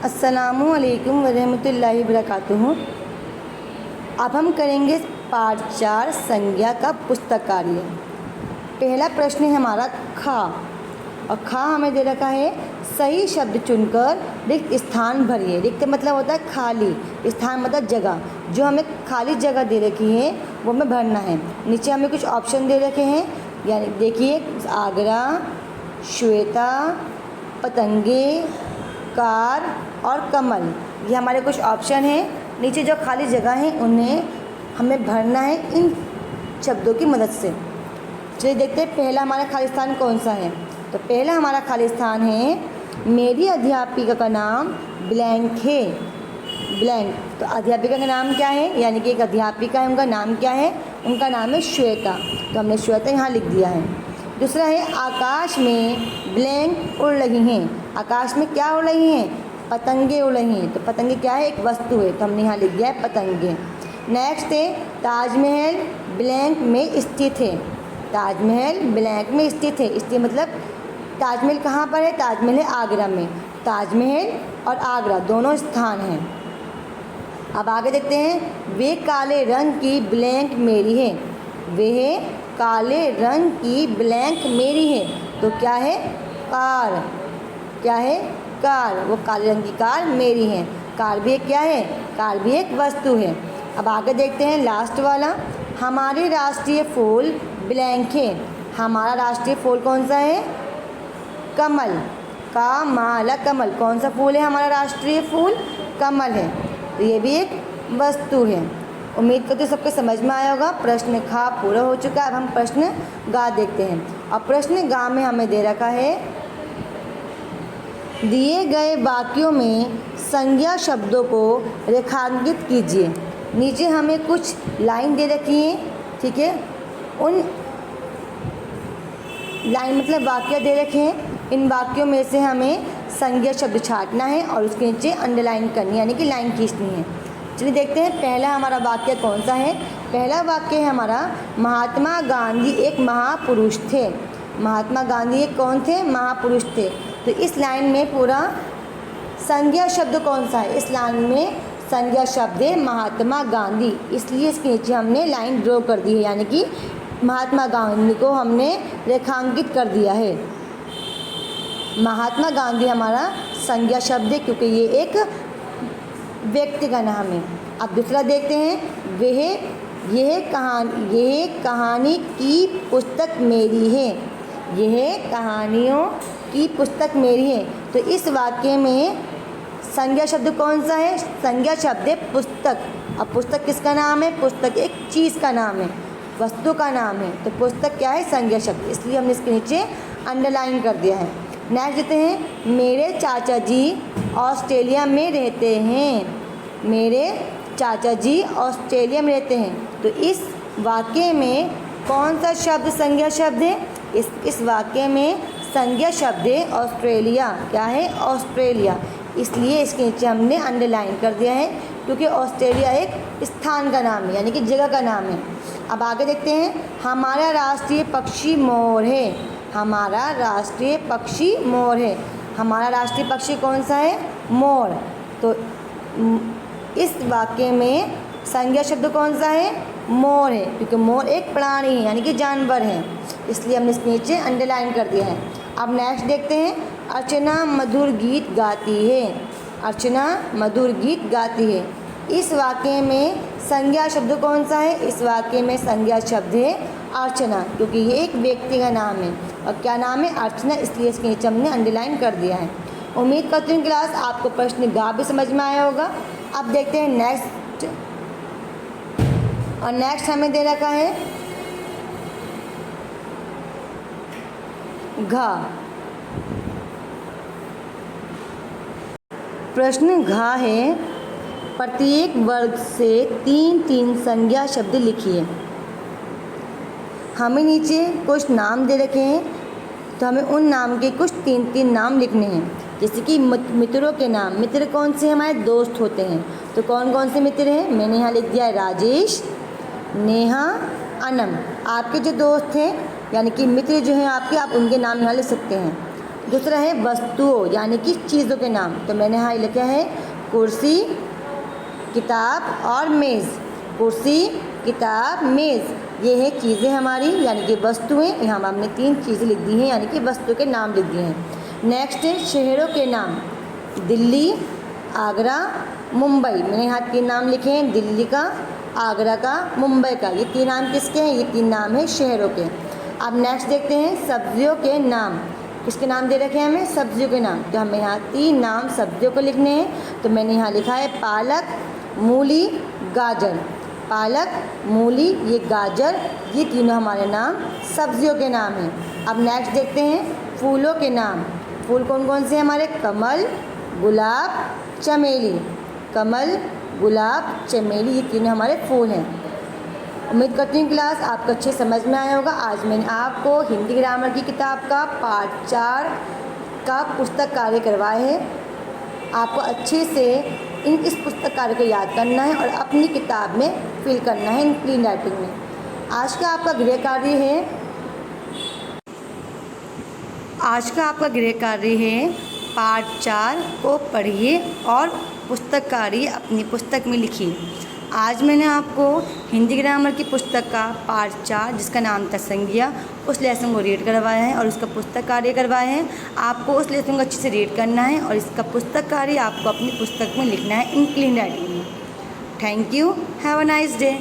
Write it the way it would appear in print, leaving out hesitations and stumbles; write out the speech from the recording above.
अस्सलामु अलैकुम वरहमतुल्लाहि वबरकातुहू। अब हम करेंगे पाठ 4 संज्ञा का पुस्तक कार्य। पहला प्रश्न है हमारा खा, और खा हमें दे रखा है सही शब्द चुनकर रिक्त स्थान भरिए। रिक्त मतलब होता है खाली, स्थान मतलब जगह। जो हमें खाली जगह दे रखी है वो हमें भरना है। नीचे हमें कुछ ऑप्शन दे रखे हैं, यानी देखिए आगरा, श्वेता, पतंगे, कार और कमल, ये हमारे कुछ ऑप्शन हैं। नीचे जो खाली जगह है उन्हें हमें भरना है इन शब्दों की मदद से। चलिए देखते हैं पहला हमारा खाली स्थान कौन सा है। तो पहला हमारा खाली स्थान है मेरी अध्यापिका का नाम ब्लैंक है। ब्लैंक, तो अध्यापिका का नाम क्या है, यानी कि एक अध्यापिका है, उनका नाम क्या है, उनका नाम है श्वेता। तो हमने श्वेता यहाँ लिख दिया है। दूसरा है आकाश में ब्लैंक उड़ रही हैं। आकाश में क्या उड़ रही हैं, पतंगे उड़ रही हैं। तो पतंगे क्या है, एक वस्तु है, तो हमने यहाँ लिख दिया है पतंगे। नेक्स्ट है ताजमहल ब्लैंक में स्थित है। ताजमहल ब्लैंक में स्थित है, इसलिए मतलब ताजमहल कहाँ पर है, ताजमहल है आगरा में। ताजमहल और आगरा दोनों स्थान हैं। अब आगे देखते हैं वे काले रंग की ब्लैंक मेरी है। वे काले रंग की ब्लैंक मेरी है, तो क्या है, कार। क्या है, कार। वो काले रंग की कार मेरी है। कार भी एक क्या है, कार भी एक वस्तु है। अब आगे देखते हैं लास्ट वाला, हमारे राष्ट्रीय फूल ब्लैंक है। हमारा राष्ट्रीय फूल कौन सा है, कमल। का माला कमल, कौन सा फूल है हमारा राष्ट्रीय फूल, कमल है। तो ये भी एक वस्तु है। उम्मीद करते सबको समझ में आया होगा। प्रश्न खा पूरा हो चुका है। अब हम प्रश्न गा देखते हैं। और प्रश्न गा में हमें दे रखा है दिए गए वाक्यों में संज्ञा शब्दों को रेखांकित कीजिए। नीचे हमें कुछ लाइन दे रखी है, ठीक है। उन लाइन मतलब वाक्य दे रखे हैं। इन वाक्यों में से हमें संज्ञा शब्द छांटना है और उसके नीचे अंडरलाइन करनी, यानी कि लाइन खींचनी है। चलिए देखते हैं पहला हमारा वाक्य कौन सा है। पहला वाक्य है हमारा महात्मा गांधी एक महापुरुष थे। महात्मा गांधी एक कौन थे, महापुरुष थे। तो इस लाइन में पूरा संज्ञा शब्द कौन सा है, इस लाइन में संज्ञा शब्द है महात्मा गांधी, इसलिए इसके नीचे हमने लाइन ड्रॉ कर दी है, यानी कि महात्मा गांधी को हमने रेखांकित कर दिया है। महात्मा गांधी हमारा संज्ञा शब्द है, क्योंकि ये एक व्यक्ति का नाम है। अब दूसरा देखते हैं यह कहानी की पुस्तक मेरी है। यह कहानियों की पुस्तक मेरी है। तो इस वाक्य में संज्ञा शब्द कौन सा है, संज्ञा शब्द है पुस्तक। अब पुस्तक किसका नाम है, पुस्तक एक चीज़ का नाम है, वस्तु का नाम है। तो पुस्तक क्या है, संज्ञा शब्द, इसलिए हमने इसके नीचे अंडरलाइन कर दिया है। नेक्स्ट देते हैं मेरे चाचा जी ऑस्ट्रेलिया में रहते हैं। मेरे चाचा जी ऑस्ट्रेलिया में रहते हैं। तो इस वाक्य में कौन सा शब्द संज्ञा शब्द है, इस वाक्य में संज्ञा शब्द है ऑस्ट्रेलिया। क्या है, ऑस्ट्रेलिया, इसलिए इसके नीचे हमने अंडरलाइन कर दिया है, क्योंकि ऑस्ट्रेलिया एक स्थान का नाम है, यानी कि जगह का नाम है। अब आगे देखते हैं हमारा राष्ट्रीय पक्षी मोर है। हमारा राष्ट्रीय पक्षी मोर है। हमारा राष्ट्रीय पक्षी कौन सा है, मोर। तो इस वाक्य में संज्ञा शब्द कौन सा है, मोर है, क्योंकि मोर एक प्राणी है, यानी कि जानवर है, इसलिए हमने इसके नीचे अंडरलाइन कर दिया है। अब नेक्स्ट देखते हैं अर्चना मधुर गीत गाती है। अर्चना मधुर गीत गाती है। इस वाक्य में संज्ञा शब्द कौन सा है, इस वाक्य में संज्ञा शब्द है अर्चना, क्योंकि ये एक व्यक्ति का नाम है। और क्या नाम है, अर्चना, इसलिए इसके नीचे हमने अंडरलाइन कर दिया है। उम्मीद करती हूँ क्लास आपको प्रश्न गा भी समझ में आया होगा। अब देखते हैं नेक्स्ट, और नेक्स्ट हमें दे रखा है घा। प्रश्न घा है प्रत्येक वर्ग से 3-3 संज्ञा शब्द लिखिए। हमें नीचे कुछ नाम दे रखे हैं, तो हमें उन नाम के कुछ 3-3 नाम लिखने हैं। जैसे कि मित्रों के नाम, मित्र कौन से हमारे दोस्त होते हैं, तो कौन कौन से मित्र हैं, मैंने यहाँ लिख दिया है राजेश, नेहा, अनम। आपके जो दोस्त हैं यानी कि मित्र जो हैं आपके, आप उनके नाम यहाँ लिख सकते हैं। दूसरा है वस्तुओं यानी कि चीज़ों के नाम। तो मैंने यहाँ लिखा है कुर्सी, किताब और मेज़। कुर्सी, किताब, मेज़, ये है चीज़ें हमारी यानी कि वस्तुएं। यहाँ हमने 3 चीज़ें लिख दी हैं यानी कि वस्तु के नाम लिख दिए हैं। नेक्स्ट है शहरों के नाम। दिल्ली, आगरा, मुंबई। मैंने यहाँ 3 नाम लिखे हैं, दिल्ली का, आगरा का, मुंबई का। ये 3 नाम किसके हैं? ये 3 नाम है शहरों के। अब नेक्स्ट देखते हैं सब्जियों के नाम। किसके नाम दे रखे हैं हमें? सब्जियों के नाम। तो हमें यहाँ 3 नाम सब्जियों को लिखने हैं। तो मैंने यहाँ लिखा है पालक, मूली, गाजर। पालक, मूली, ये गाजर, ये तीनों हमारे नाम सब्जियों के नाम हैं। अब नेक्स्ट देखते हैं फूलों के नाम। फूल कौन कौन से हैं हमारे? कमल, गुलाब, चमेली। कमल, गुलाब, चमेली, ये तीनों हमारे फूल हैं। उम्मीद करती हूँ क्लास आपको अच्छे समझ में आया होगा। आज मैंने आपको हिंदी ग्रामर की किताब का पार्ट 4 का पुस्तक कार्य करवाया है। आपको अच्छे से इस पुस्तक कार्य को याद करना है और अपनी किताब में फिल करना है इन क्लीन राइटिंग में। आज का आपका गृह कार्य है पार्ट 4 को पढ़िए और पुस्तक कार्य अपनी पुस्तक में लिखिए। आज मैंने आपको हिंदी ग्रामर की पुस्तक का पार्ट 4 जिसका नाम था संज्ञा, उस लेसन को रीड करवाया है और उसका पुस्तक कार्य करवाया है। आपको उस लेसन को अच्छे से रीड करना है और इसका पुस्तक कार्य आपको अपनी पुस्तक में लिखना है इन क्लीन राइटिंग में। Thank you, have a nice day.